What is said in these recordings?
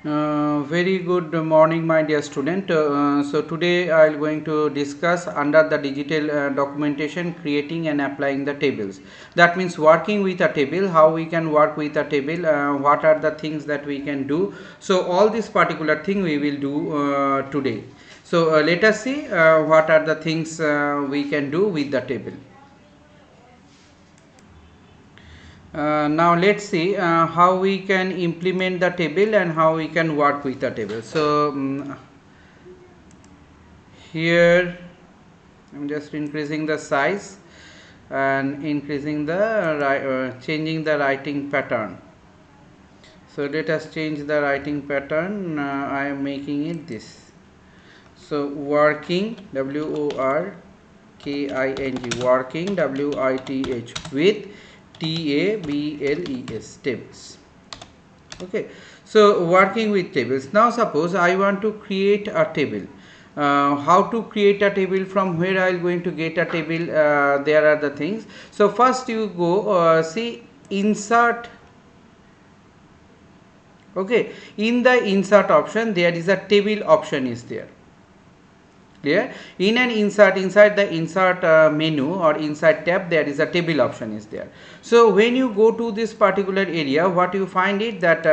Very good morning, my dear student. So today I am going to discuss under the digital documentation, creating and applying the tables. That means working with a table, how we can work with a table, what are the things that we can do. So all this particular thing we will do today. So let us see what are the things we can do with the table. Now let's see how we can implement the table and how we can work with the table. So here I'm just increasing the size and increasing the changing the writing pattern. So let us change the writing pattern. I am making it this. So working, WORKING, working, WITH, with TABLES, tables. Okay, so working with tables. Now suppose I want to create a table. How to create a table, from where I am going to get a table, there are the things. So first you go see insert. Okay, in the insert option there is a table option is there. Clear? In an insert, inside the insert menu or inside tab, there is a table option is there. So when you go to this particular area, what you find it that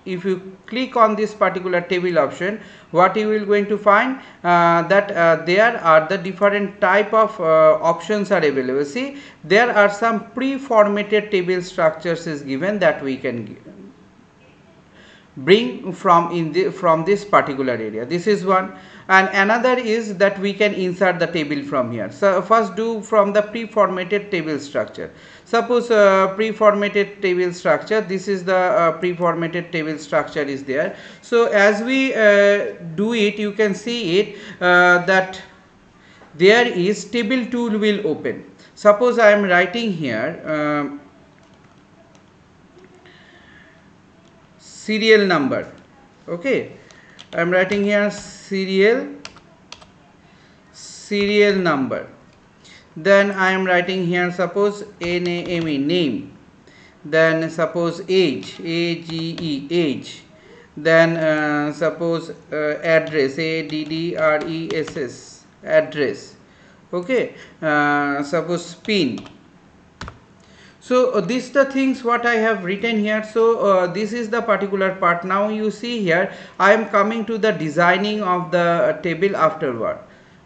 if you click on this particular table option, what you will going to find that there are the different type of options are available. See, there are some pre-formatted table structures is given that we can bring from this particular area. This is one, and another is that we can insert the table from here. So first do from the pre-formatted table structure. Suppose pre-formatted table structure, this is the pre-formatted table structure is there. So as we do it, you can see it that there is table tool will open. Suppose I am writing here serial number. Okay, I am writing here serial number. Then I am writing here suppose NAME, name. Then suppose age, age. Then suppose address, ADDRESS, address. Okay, suppose pin. So these the things what I have written here. So this is the particular part. Now you see here I am coming to the designing of the table afterward.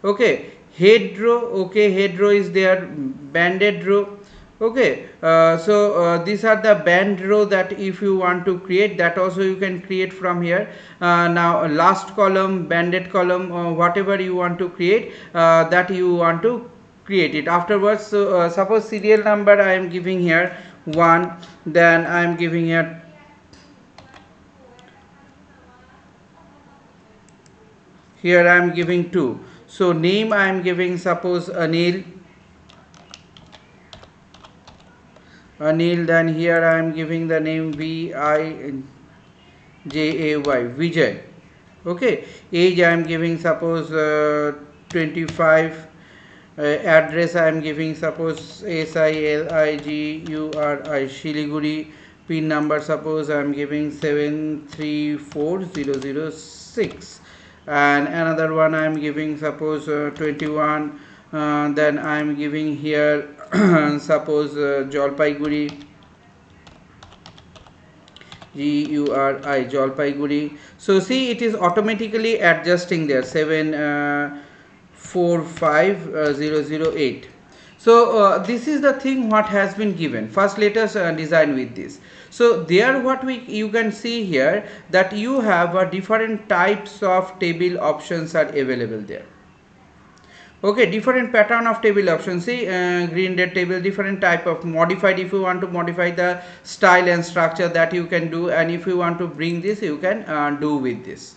Okay, head row. Okay, head row is there, banded row. Okay, so these are the band row that if you want to create, that also you can create from here. Now last column, banded column, whatever you want to create, that you want to create it afterwards. So suppose serial number I am giving here 1, then I am giving here I am giving 2. So name I am giving suppose Anil, then here I am giving the name VIJAY, Vijay. Okay, age I am giving suppose 25. Address I am giving suppose SILIGURI, Shiliguri. Pin number suppose I am giving 734006, and another one I am giving suppose 21. Then I am giving here suppose Jalpaiguri, GURI, Jalpaiguri. So see, it is automatically adjusting there 745008. So this is the thing what has been given. First let us design with this. So there what you can see here that you have different types of table options are available there. Okay, different pattern of table options. See, green red table, different type of modified. If you want to modify the style and structure, that you can do, and if you want to bring this, you can do with this.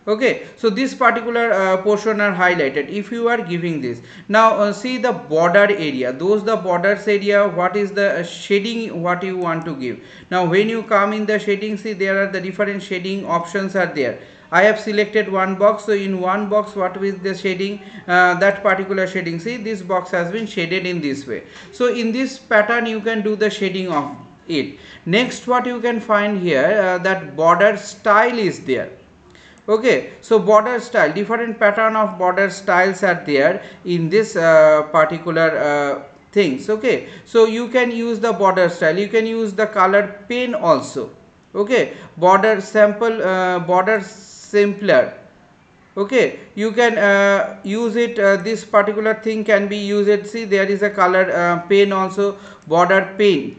Okay, so this particular portion are highlighted if you are giving this. Now see the border area, those the borders area, what is the shading what you want to give. Now when you come in the shading, see there are the different shading options are there. I have selected one box, so in one box what is the shading, that particular shading. See, this box has been shaded in this way. So in this pattern you can do the shading of it. Next, what you can find here, that border style is there. Okay, so border style, different pattern of border styles are there in this particular things. Okay, so you can use the border style, you can use the colored pen also. Okay, border sample, border simpler. Okay, you can use it, this particular thing can be used. See, there is a colored pen also, border pen.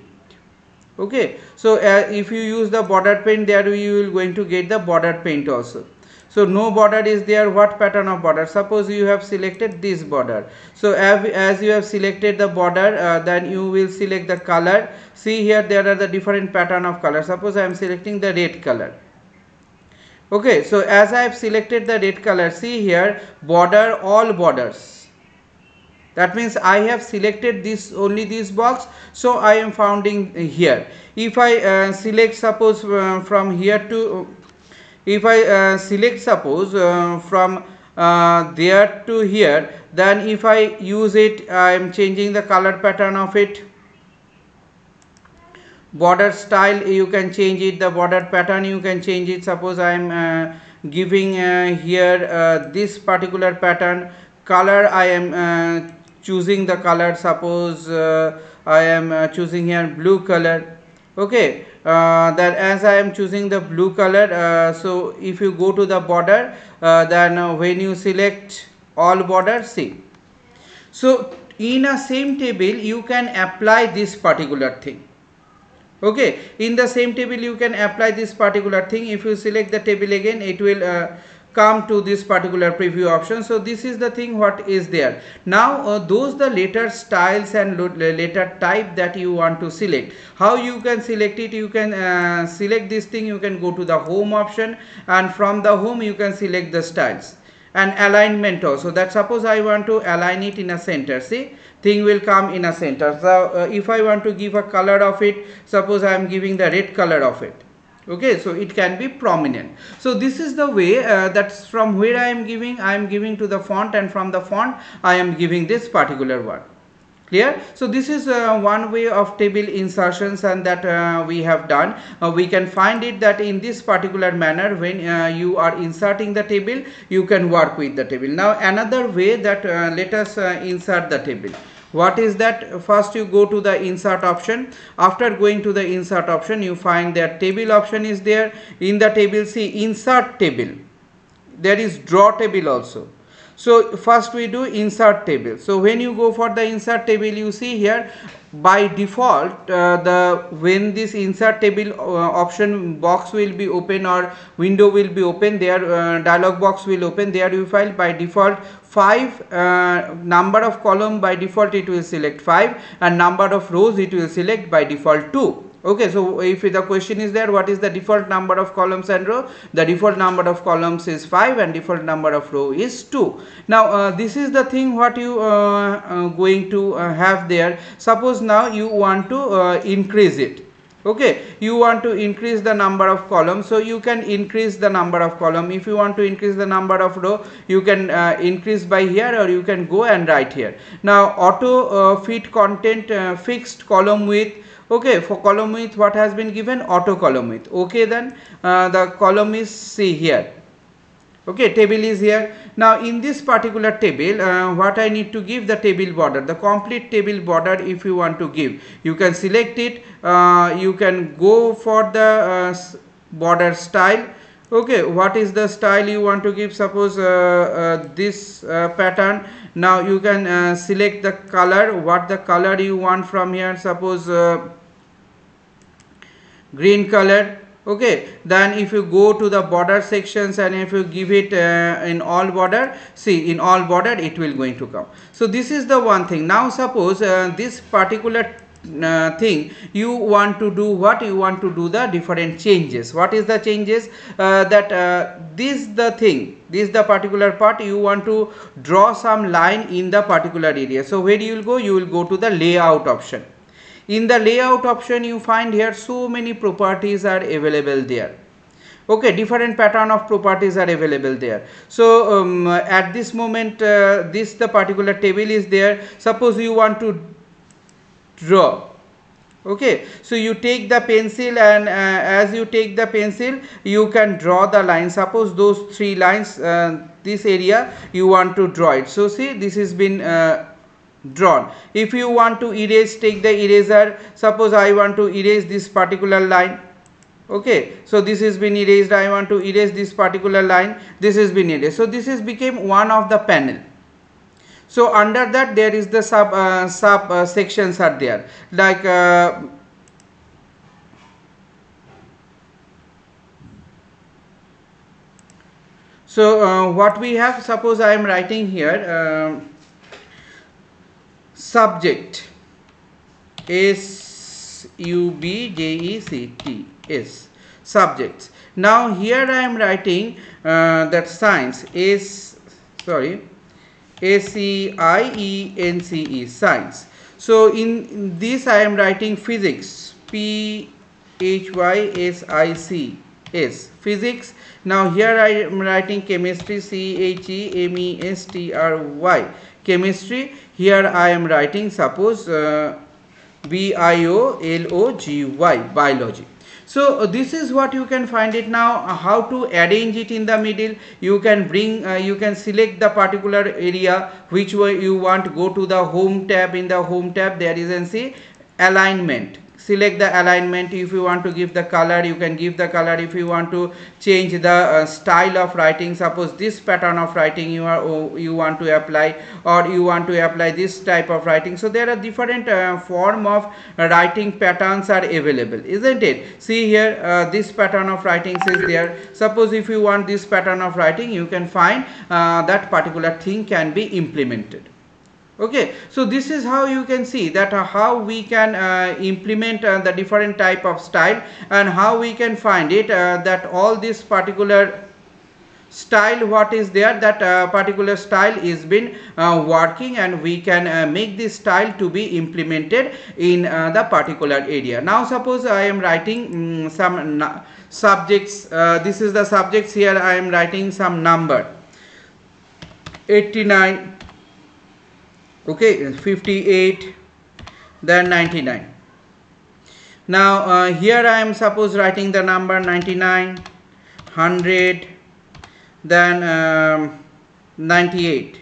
Okay, so if you use the border paint, there you will going to get the border paint also. So no border is there. What pattern of border? Suppose you have selected this border. So as you have selected the border, then you will select the color. See here, there are the different pattern of color. Suppose I am selecting the red color. Okay, so as I have selected the red color, see here, border, all borders. That means I have selected this, only this box, so I am finding here. If I select, suppose from here to, if I select, suppose from there to here, then if I use it, I am changing the color pattern of it. Border style, you can change it. The border pattern, you can change it. Suppose I am giving here this particular pattern. Color, I am choosing the color. Suppose I am choosing here blue color. Okay, that as I am choosing the blue color, so if you go to the border, then when you select all border, see, so in a same table you can apply this particular thing. Okay, in the same table you can apply this particular thing. If you select the table again, it will come to this particular preview option. So this is the thing what is there. Now those the letter styles and letter type that you want to select. How you can select it? You can select this thing, you can go to the home option, and from the home you can select the styles and alignment also. That suppose I want to align it in a center, see, thing will come in a center. So if I want to give a color of it, suppose I am giving the red color of it. Okay, so it can be prominent. So this is the way, that's from where I am giving to the font, and from the font I am giving this particular one. Clear? So this is one way of table insertions, and that we have done. We can find it that in this particular manner, when you are inserting the table, you can work with the table. Now another way that let us insert the table. What is that? First you go to the insert option. After going to the insert option, you find that table option is there. In the table, see, insert table. There is draw table also. So first we do insert table. So when you go for the insert table, you see here by default when this insert table option box will be open or window will be open, there dialog box will open. There you find by default 5, number of column by default it will select 5, and number of rows it will select by default 2. Okay, so if the question is there, what is the default number of columns and row? The default number of columns is 5 and default number of row is 2. Now this is the thing what you going to have there. Suppose now you want to increase it. Okay, you want to increase the number of columns, so you can increase the number of column. If you want to increase the number of row, you can increase by here, or you can go and write here. Now auto fit content fixed column width. Okay, for column width what has been given? Auto column width. Okay, then the column is, see here. Okay, table is here. Now in this particular table, what I need to give? The table border, the complete table border. If you want to give, you can select it. You can go for the border style. Okay, what is the style you want to give? Suppose this pattern. Now you can select the color, what the color you want from here. Suppose green color. Okay, then if you go to the border sections, and if you give it in all border, see, in all border it will going to come. So this is the one thing. Now suppose this particular thing you want to do, what you want to do, the different changes. What is the changes? This the thing, this the particular part, you want to draw some line in the particular area. So where you will go? You will go to the layout option. In the layout option, you find here so many properties are available there. Okay, different pattern of properties are available there. So at this moment, this the particular table is there. Suppose you want to draw. Okay, so you take the pencil, and as you take the pencil you can draw the line. Suppose those three lines, this area you want to draw it. So see, this has been drawn. If you want to erase, take the eraser. Suppose I want to erase this particular line. Okay, so this has been erased. I want to erase this particular line. This has been erased. So this has become one of the panel. So under that there is the sub sections are there, like what we have, suppose I am writing here subject, subjects, subjects. Now here I am writing that science is, sorry, SCIENCE, science. So in this I am writing physics, PHYSICS, physics. Now here I am writing chemistry, CHEMESTRY, chemistry. Here I am writing, suppose BIOLOGY, biology. So this is what you can find it. Now how to arrange it in the middle, you can bring you can select the particular area which way you want. Go to the home tab. In the home tab there is an see alignment. Select the alignment. If you want to give the color, you can give the color. If you want to change the style of writing, suppose this pattern of writing you want to apply, or you want to apply this type of writing. So there are different form of writing patterns are available, isn't it? See here, this pattern of writing is there. Suppose if you want this pattern of writing, you can find that particular thing can be implemented. Okay, so this is how you can see that how we can implement the different type of style, and how we can find it that all this particular style what is there, that particular style is been working, and we can make this style to be implemented in the particular area. Now suppose I am writing some subjects. This is the subjects. Here I am writing some number 89, okay, 58, then 99. Now here I am suppose writing the number 99, 100, then 98.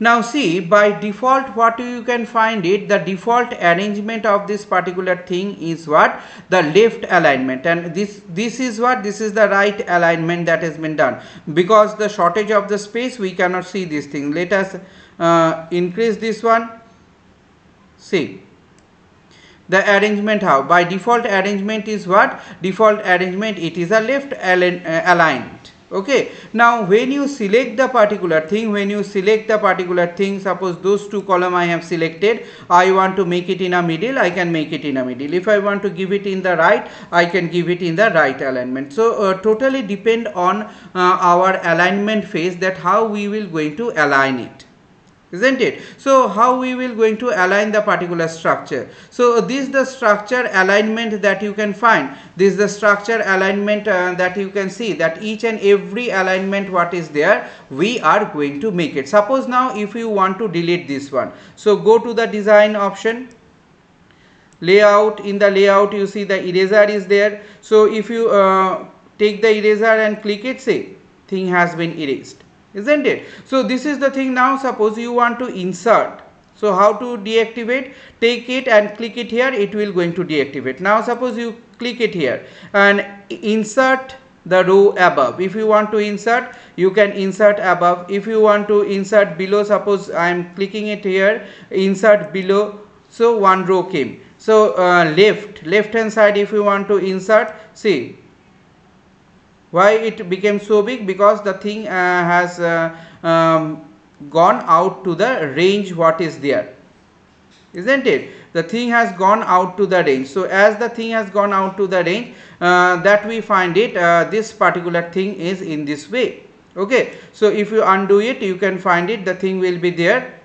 Now see, by default what you can find it, the default arrangement of this particular thing is what, the left alignment, and this is what, this is the right alignment that has been done. Because the shortage of the space we cannot see this thing. Let us increase this one. See the arrangement, how by default arrangement is what, default arrangement it is a left aligned. Okay, now when you select the particular thing, suppose those two column I have selected, I want to make it in a middle, I can make it in a middle. If I want to give it in the right, I can give it in the right alignment. So totally depend on our alignment phase, that how we will going to align it, isn't it? So how we will going to align the particular structure. So this is the structure alignment that you can find. This is the structure alignment that you can see, that each and every alignment what is there, we are going to make it. Suppose now if you want to delete this one, so go to the design option, layout. In the layout you see the eraser is there. So if you take the eraser and click it, say thing has been erased, isn't it? So this is the thing. Now suppose you want to insert, so how to deactivate, take it and click it here, it will going to deactivate. Now suppose you click it here and insert the row above. If you want to insert, you can insert above. If you want to insert below, suppose I am clicking it here, insert below, so one row came. So left hand side if you want to insert, see why it became so big, because the thing has gone out to the range what is there, isn't it? The thing has gone out to the range. So as the thing has gone out to the range, that we find it this particular thing is in this way. Okay, so if you undo it, you can find it, the thing will be there.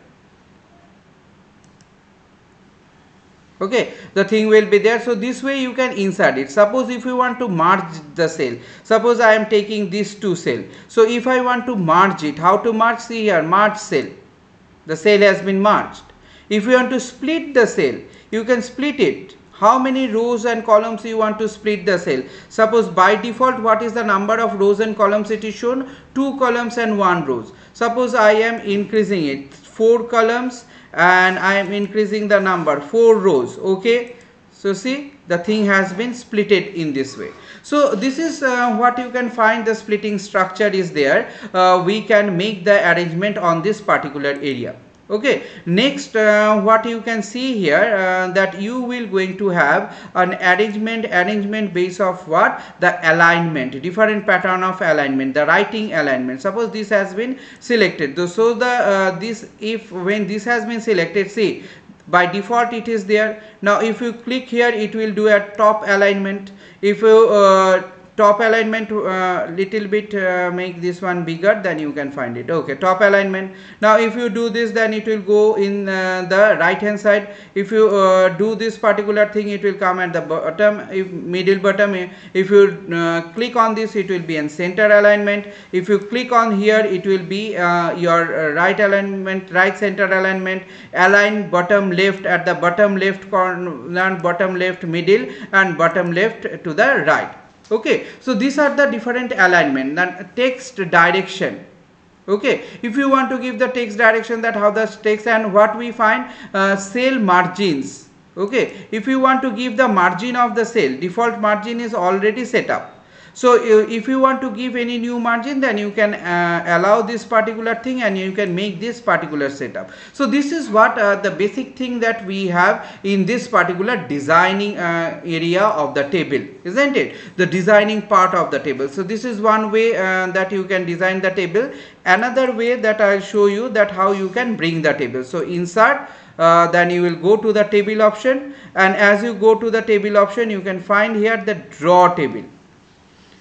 Okay, the thing will be there. So this way you can insert it. Suppose if you want to merge the cell, suppose I am taking these two cell, so if I want to merge it, how to merge? See here, merge cell, the cell has been merged. If you want to split the cell, you can split it. how many rows and columns you want to split the cell. Suppose by default what is the number of rows and columns it is shown, 2 columns and 1 rows. Suppose I am increasing it 4 columns and I am increasing the number 4 rows. Okay, so see, the thing has been splitted in this way. So this is what you can find, the splitting structure is there. We can make the arrangement on this particular area. Okay, next what you can see here, that you will going to have an arrangement based of what, the alignment, different pattern of alignment, the writing alignment. Suppose this has been selected, so the this, if when this has been selected, see, by default it is there. Now if you click here, it will do a top alignment. If you top alignment little bit make this one bigger, then you can find it. Okay, top alignment. Now if you do this, then it will go in the right hand side. If you do this particular thing, it will come at the bottom, if middle bottom. If you click on this, it will be in center alignment. If you click on here, it will be your right alignment, right center alignment, align bottom left at the bottom left corner, bottom left middle, and bottom left to the right. Okay, so these are the different alignment. Then text direction. Okay, if you want to give the text direction, that how the text, and what we find, cell margins. Okay, if you want to give the margin of the cell, default margin is already set up. So if you want to give any new margin, then you can allow this particular thing and you can make this particular setup. So this is what the basic thing that we have in this particular designing area of the table, isn't it? The designing part of the table. So this is one way that you can design the table. Another way that I'll show you, that how you can bring the table. So insert, then you will go to the table option, and as you go to the table option, you can find here the draw table.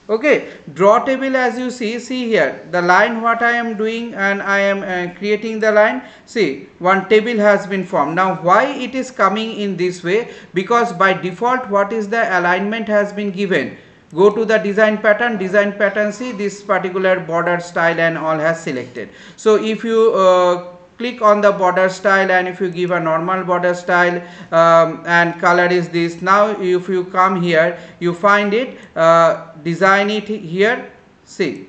Okay, draw table, as you see here the line what I am doing, and I am creating the line. See, one table has been formed. Now why it is coming in this way? Because by default what is the alignment has been given. Go to the design pattern, see this particular border style and all has selected. So if you click on the border style, and if you give a normal border style, and color is this. Now if you come here, you find it, design it here, see.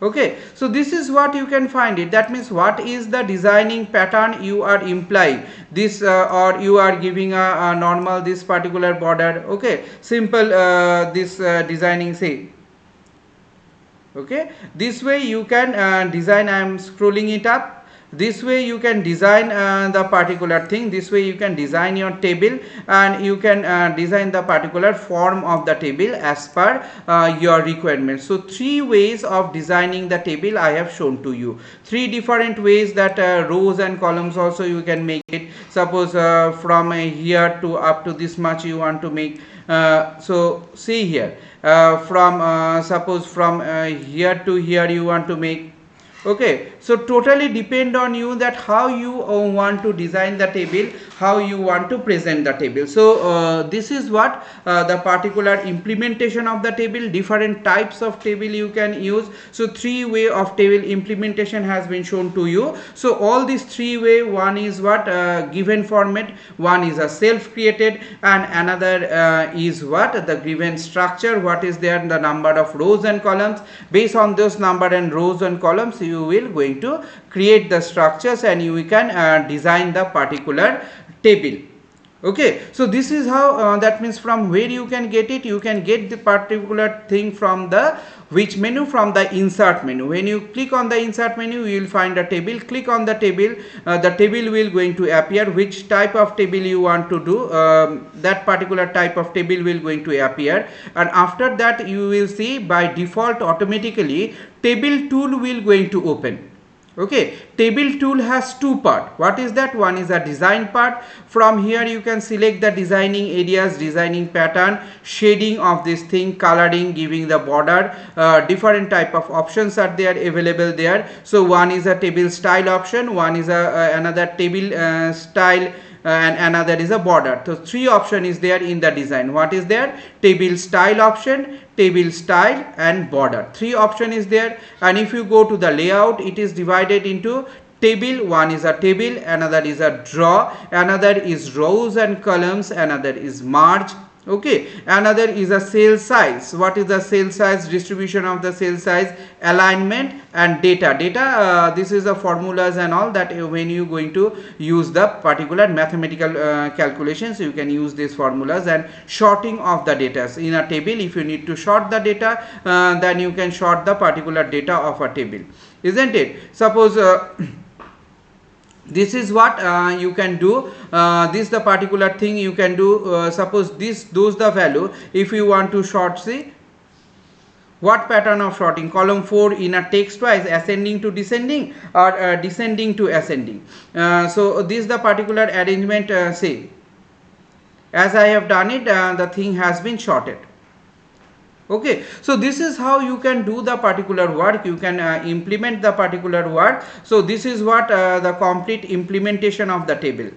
Okay, so this is what you can find it. That means what is the designing pattern you are implying this, or you are giving a normal this particular border. Okay, simple this designing, say. Okay, this way you can design. I am scrolling it up. This way you can design the particular thing. This way you can design your table, and you can design the particular form of the table as per your requirements. So 3 ways of designing the table I have shown to you. 3 different ways that rows and columns also you can make it. Suppose from here to up to this much you want to make. So see here, from suppose from here to here you want to make. Okay, so totally depend on you that how you want to design the table, how you want to present the table. So this is what the particular implementation of the table, different types of table you can use. So 3 way of table implementation has been shown to you. So all these 3 way, one is what, given format, one is a self created, and another is what, the given structure, what is there, the number of rows and columns. Based on those number and rows and columns, you will going to create the structures, and you can design the particular table. Okay, so this is how that means from where you can get it. You can get the particular thing from the which menu, from the insert menu. When you click on the insert menu, you will find a table. Click on the table will going to appear. Which type of table you want to do, that particular type of table will going to appear, and after that you will see by default automatically table tool will going to open. Okay, table tool has 2 part. What is that? One is a design part. From here you can select the designing areas, designing pattern, shading of this thing, coloring, giving the border, different type of options are there available there. So one is a table style option, one is another table style, and another is a border. So 3 option is there in the design. What is there? Table style option, table style, and border. 3 option is there. And if you go to the layout, it is divided into table. One is a table, another is a draw, another is rows and columns, another is merge. Okay, another is a cell size. What is the cell size? Distribution of the cell size, alignment, and data. This is the formulas and all that when you going to use the particular mathematical calculations, you can use these formulas. And sorting of the data in a table. If you need to sort the data, then you can sort the particular data of a table, isn't it? Suppose this is what you can do. This the particular thing you can do. Suppose those the value. If you want to sort, see what pattern of sorting, column 4 in a text wise, ascending to descending or descending to ascending. So this the particular arrangement. Say as I have done it, the thing has been sorted. Okay, so this is how you can do the particular work. You can implement the particular work. So this is what the complete implementation of the table.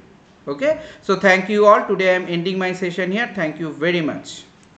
Okay, so thank you all. Today I am ending my session here. Thank you very much.